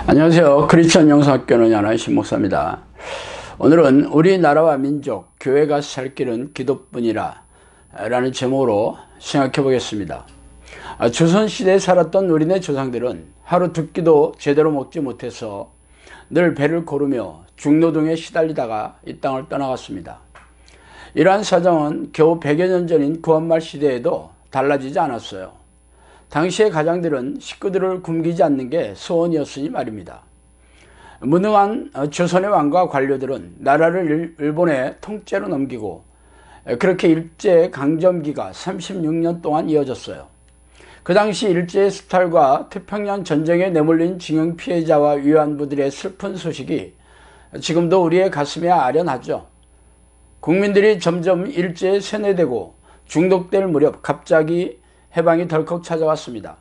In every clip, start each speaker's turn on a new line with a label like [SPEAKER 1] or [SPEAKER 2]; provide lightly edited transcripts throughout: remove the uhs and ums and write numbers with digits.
[SPEAKER 1] 안녕하세요. 크리스천 영성학교는 야나이신 목사입니다. 오늘은 우리나라와 민족, 교회가 살 길은 기도뿐이라 라는 제목으로 생각해 보겠습니다. 조선시대에 살았던 우리네 조상들은 하루 두 끼도 제대로 먹지 못해서 늘 배를 고르며 중노동에 시달리다가 이 땅을 떠나갔습니다. 이러한 사정은 겨우 100여 년 전인 구한말 시대에도 달라지지 않았어요. 당시의 가장들은 식구들을 굶기지 않는 게 소원이었으니 말입니다. 무능한 조선의 왕과 관료들은 나라를 일본의 통째로 넘기고 그렇게 일제 강점기가 36년 동안 이어졌어요. 그 당시 일제의 수탈과 태평양 전쟁에 내몰린 징용 피해자와 위안부들의 슬픈 소식이 지금도 우리의 가슴에 아련하죠. 국민들이 점점 일제에 세뇌되고 중독될 무렵 갑자기 해방이 덜컥 찾아왔습니다.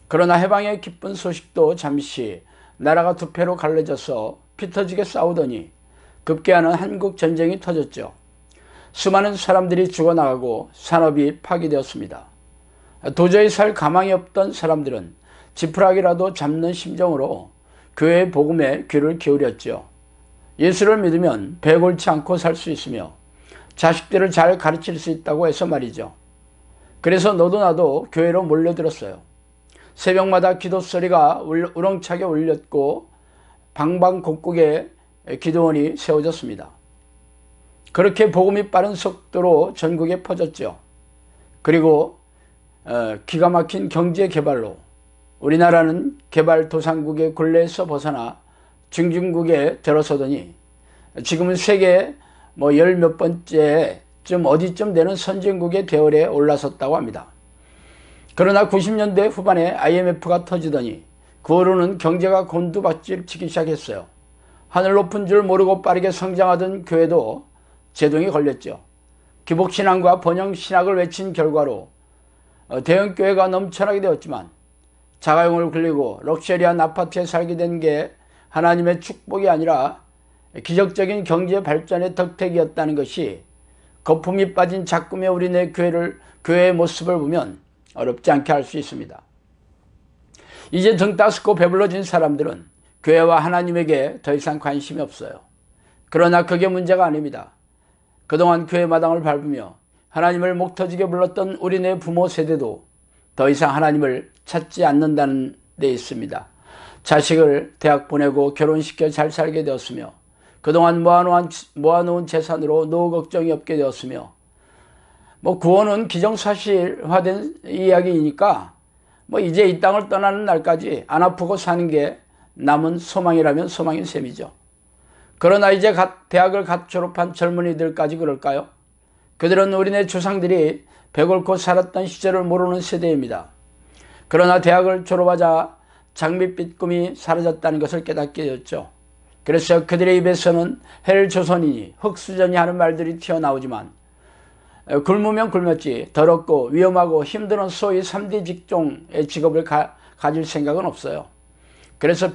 [SPEAKER 1] 그러나 해방의 기쁜 소식도 잠시 나라가 두 패로 갈라져서 피터지게 싸우더니 급기야는 한국 전쟁이 터졌죠. 수많은 사람들이 죽어나가고 산업이 파괴되었습니다. 도저히 살 가망이 없던 사람들은 지푸라기라도 잡는 심정으로 교회의 복음에 귀를 기울였죠. 예수를 믿으면 배 골치 않고 살 수 있으며 자식들을 잘 가르칠 수 있다고 해서 말이죠. 그래서 너도 나도 교회로 몰려들었어요. 새벽마다 기도소리가 우렁차게 울렸고 방방곡곡에 기도원이 세워졌습니다. 그렇게 복음이 빠른 속도로 전국에 퍼졌죠. 그리고 기가 막힌 경제 개발로 우리나라는 개발도상국의 굴레에서 벗어나 중진국에 들어서더니 지금은 세계 열 몇 번째 좀 어디쯤 되는 선진국의 대열에 올라섰다고 합니다. 그러나 90년대 후반에 IMF가 터지더니 그 후로는 경제가 곤두박질 치기 시작했어요. 하늘 높은 줄 모르고 빠르게 성장하던 교회도 제동이 걸렸죠. 기복신앙과 번영신학을 외친 결과로 대형교회가 넘쳐나게 되었지만 자가용을 굴리고 럭셔리한 아파트에 살게 된 게 하나님의 축복이 아니라 기적적인 경제 발전의 덕택이었다는 것이 거품이 빠진 작금의 우리네 교회의 모습을 보면 어렵지 않게 알 수 있습니다. 이제 등 따스고 배불러진 사람들은 교회와 하나님에게 더 이상 관심이 없어요. 그러나 그게 문제가 아닙니다. 그동안 교회 마당을 밟으며 하나님을 목 터지게 불렀던 우리네 부모 세대도 더 이상 하나님을 찾지 않는다는 데 있습니다. 자식을 대학 보내고 결혼시켜 잘 살게 되었으며 그동안 모아놓은 재산으로 노후 걱정이 없게 되었으며 구원은 기정사실화된 이야기이니까 이제 이 땅을 떠나는 날까지 안 아프고 사는 게 남은 소망이라면 소망인 셈이죠. 그러나 이제 대학을 갓 졸업한 젊은이들까지 그럴까요? 그들은 우리네 조상들이 배골고 살았던 시절을 모르는 세대입니다. 그러나 대학을 졸업하자 장밋빛 꿈이 사라졌다는 것을 깨닫게 되었죠. 그래서 그들의 입에서는 헬조선이니 흑수저니 하는 말들이 튀어나오지만 굶으면 굶었지 더럽고 위험하고 힘든 소위 3D 직종의 직업을 가질 생각은 없어요. 그래서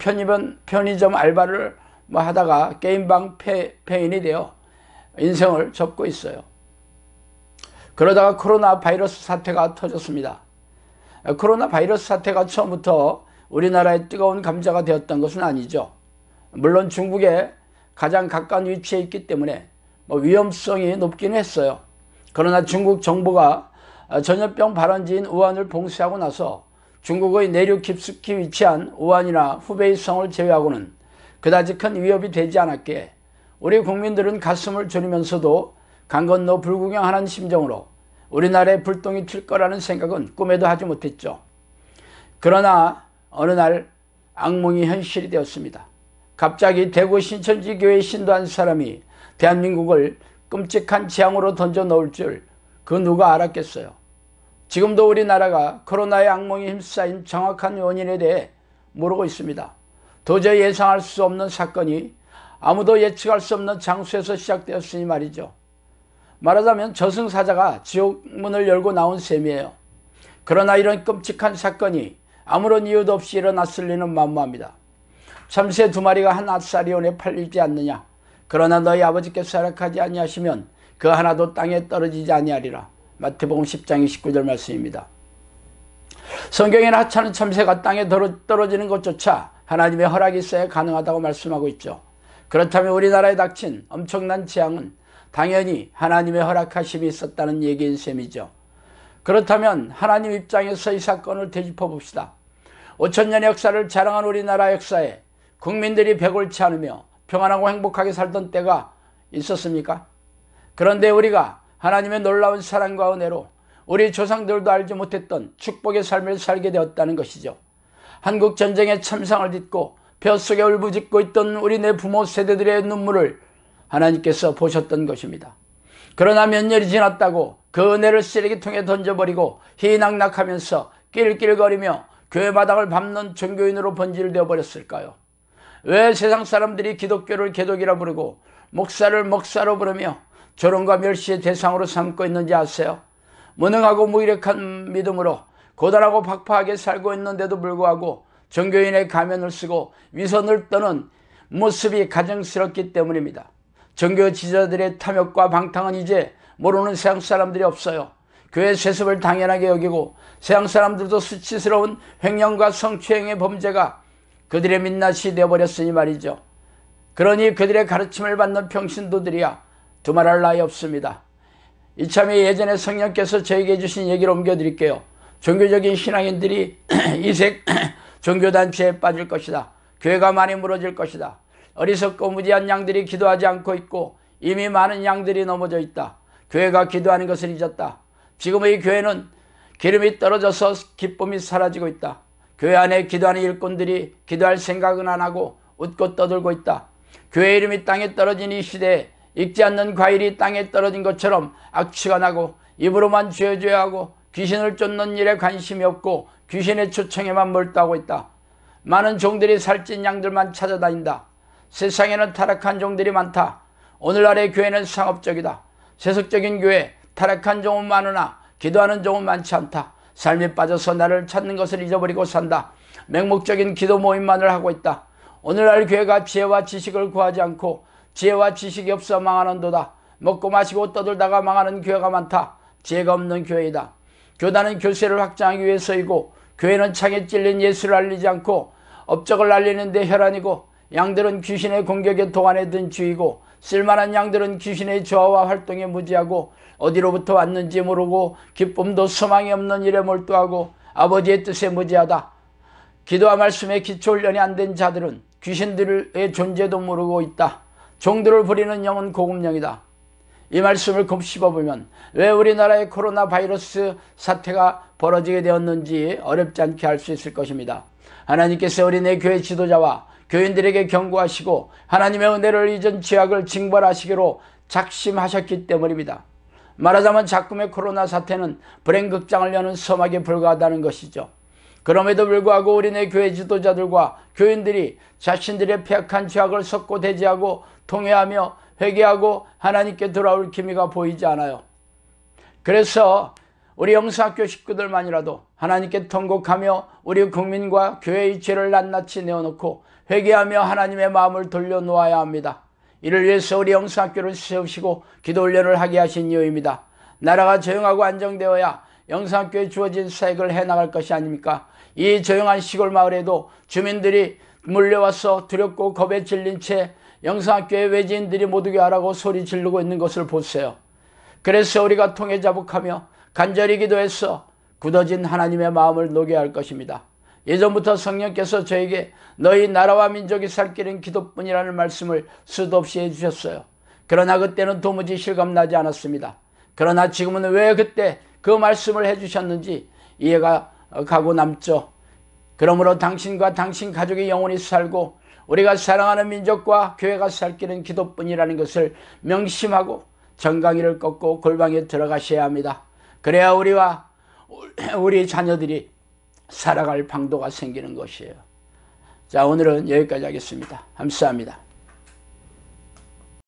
[SPEAKER 1] 편의점 알바를 하다가 게임방 폐인이 되어 인생을 접고 있어요. 그러다가 코로나 바이러스 사태가 터졌습니다. 코로나 바이러스 사태가 처음부터 우리나라의 뜨거운 감자가 되었던 것은 아니죠. 물론 중국에 가장 가까운 위치에 있기 때문에 위험성이 높긴 했어요. 그러나 중국 정부가 전염병 발원지인 우한을 봉쇄하고 나서 중국의 내륙 깊숙이 위치한 우한이나 후베이성을 제외하고는 그다지 큰 위협이 되지 않았기에 우리 국민들은 가슴을 졸이면서도 강 건너 불구경하는 심정으로 우리나라에 불똥이 튈 거라는 생각은 꿈에도 하지 못했죠. 그러나 어느 날 악몽이 현실이 되었습니다. 갑자기 대구 신천지 교회에 신도한 사람이 대한민국을 끔찍한 재앙으로 던져 넣을 줄 그 누가 알았겠어요. 지금도 우리나라가 코로나의 악몽에 휩싸인 정확한 원인에 대해 모르고 있습니다. 도저히 예상할 수 없는 사건이 아무도 예측할 수 없는 장소에서 시작되었으니 말이죠. 말하자면 저승사자가 지옥문을 열고 나온 셈이에요. 그러나 이런 끔찍한 사건이 아무런 이유도 없이 일어났을 리는 만무합니다. 참새 2마리가 한 아사리온에 팔리지 않느냐. 그러나 너희 아버지께서 허락하지 아니하시면 그 하나도 땅에 떨어지지 아니하리라. 마태복음 10장 29절 말씀입니다. 성경에는 하찮은 참새가 땅에 떨어지는 것조차 하나님의 허락이 있어야 가능하다고 말씀하고 있죠. 그렇다면 우리나라에 닥친 엄청난 재앙은 당연히 하나님의 허락하심이 있었다는 얘기인 셈이죠. 그렇다면 하나님 입장에서 이 사건을 되짚어 봅시다. 5000년의 역사를 자랑한 우리나라 역사에 국민들이 배골치 않으며 평안하고 행복하게 살던 때가 있었습니까? 그런데 우리가 하나님의 놀라운 사랑과 은혜로 우리 조상들도 알지 못했던 축복의 삶을 살게 되었다는 것이죠. 한국전쟁의 참상을 딛고 뼛속에 울부짖고 있던 우리네 부모 세대들의 눈물을 하나님께서 보셨던 것입니다. 그러나 몇 년이 지났다고 그 은혜를 쓰레기통에 던져버리고 희낙낙하면서 낄낄거리며 교회 마당을 밟는 종교인으로 번질되어 버렸을까요? 왜 세상 사람들이 기독교를 개독이라 부르고 목사를 목사로 부르며 조롱과 멸시의 대상으로 삼고 있는지 아세요? 무능하고 무기력한 믿음으로 고단하고 박파하게 살고 있는데도 불구하고 종교인의 가면을 쓰고 위선을 떠는 모습이 가증스럽기 때문입니다. 종교 지도자들의 탐욕과 방탕은 이제 모르는 세상 사람들이 없어요. 교회 세습을 당연하게 여기고 세상 사람들도 수치스러운 횡령과 성추행의 범죄가 그들의 민낯이 되어버렸으니 말이죠. 그러니 그들의 가르침을 받는 평신도들이야 두말할 나위 없습니다. 이참에 예전에 성령께서 저에게 주신 얘기를 옮겨드릴게요. 종교적인 신앙인들이 이색 종교단체에 빠질 것이다. 교회가 많이 무너질 것이다. 어리석고 무지한 양들이 기도하지 않고 있고 이미 많은 양들이 넘어져 있다. 교회가 기도하는 것을 잊었다. 지금의 교회는 기름이 떨어져서 기쁨이 사라지고 있다. 교회 안에 기도하는 일꾼들이 기도할 생각은 안 하고 웃고 떠들고 있다. 교회 이름이 땅에 떨어진 이 시대에 익지 않는 과일이 땅에 떨어진 것처럼 악취가 나고 입으로만 죄죄 하고 귀신을 쫓는 일에 관심이 없고 귀신의 초청에만 몰두하고 있다. 많은 종들이 살찐 양들만 찾아다닌다. 세상에는 타락한 종들이 많다. 오늘날의 교회는 상업적이다. 세속적인 교회, 타락한 종은 많으나 기도하는 종은 많지 않다. 삶에 빠져서 나를 찾는 것을 잊어버리고 산다. 맹목적인 기도 모임만을 하고 있다. 오늘날 교회가 지혜와 지식을 구하지 않고 지혜와 지식이 없어 망하는도다. 먹고 마시고 떠들다가 망하는 교회가 많다. 지혜가 없는 교회이다. 교단은 교세를 확장하기 위해서이고 교회는 창에 찔린 예수를 알리지 않고 업적을 알리는 데 혈안이고 양들은 귀신의 공격에 동안에 든 주이고 쓸만한 양들은 귀신의 조화와 활동에 무지하고 어디로부터 왔는지 모르고 기쁨도 소망이 없는 일에 몰두하고 아버지의 뜻에 무지하다. 기도와 말씀에 기초훈련이 안 된 자들은 귀신들의 존재도 모르고 있다. 종들을 부리는 영은 고급령이다. 이 말씀을 곱씹어보면 왜 우리나라의 코로나 바이러스 사태가 벌어지게 되었는지 어렵지 않게 알 수 있을 것입니다. 하나님께서 우리네 교회 지도자와 교인들에게 경고하시고 하나님의 은혜를 잊은 죄악을 징벌하시기로 작심하셨기 때문입니다. 말하자면 작금의 코로나 사태는 불행극장을 여는 서막에 불과하다는 것이죠. 그럼에도 불구하고 우리네 교회 지도자들과 교인들이 자신들의 폐악한 죄악을 섞고 대지하고 통회하며 회개하고 하나님께 돌아올 기미가 보이지 않아요. 그래서 우리 영사학교 식구들만이라도 하나님께 통곡하며 우리 국민과 교회의 죄를 낱낱이 내어놓고 회개하며 하나님의 마음을 돌려놓아야 합니다. 이를 위해서 우리 영사학교를 세우시고 기도훈련을 하게 하신 이유입니다. 나라가 조용하고 안정되어야 영사학교에 주어진 사역을 해나갈 것이 아닙니까? 이 조용한 시골 마을에도 주민들이 몰려와서 두렵고 겁에 질린 채 영성학교의 외지인들이 못 오게 하라고 소리 지르고 있는 것을 보세요. 그래서 우리가 통해 자복하며 간절히 기도해서 굳어진 하나님의 마음을 녹여야 할 것입니다. 예전부터 성령께서 저에게 너희 나라와 민족이 살 길은 기도뿐이라는 말씀을 수도 없이 해주셨어요. 그러나 그때는 도무지 실감나지 않았습니다. 그러나 지금은 왜 그때 그 말씀을 해주셨는지 이해가 가고 남죠. 그러므로 당신과 당신 가족이 영원히 살고 우리가 사랑하는 민족과 교회가 살 길은 기도뿐이라는 것을 명심하고 정강이를 꺾고 골방에 들어가셔야 합니다. 그래야 우리와 우리 자녀들이 살아갈 방도가 생기는 것이에요. 자, 오늘은 여기까지 하겠습니다. 감사합니다.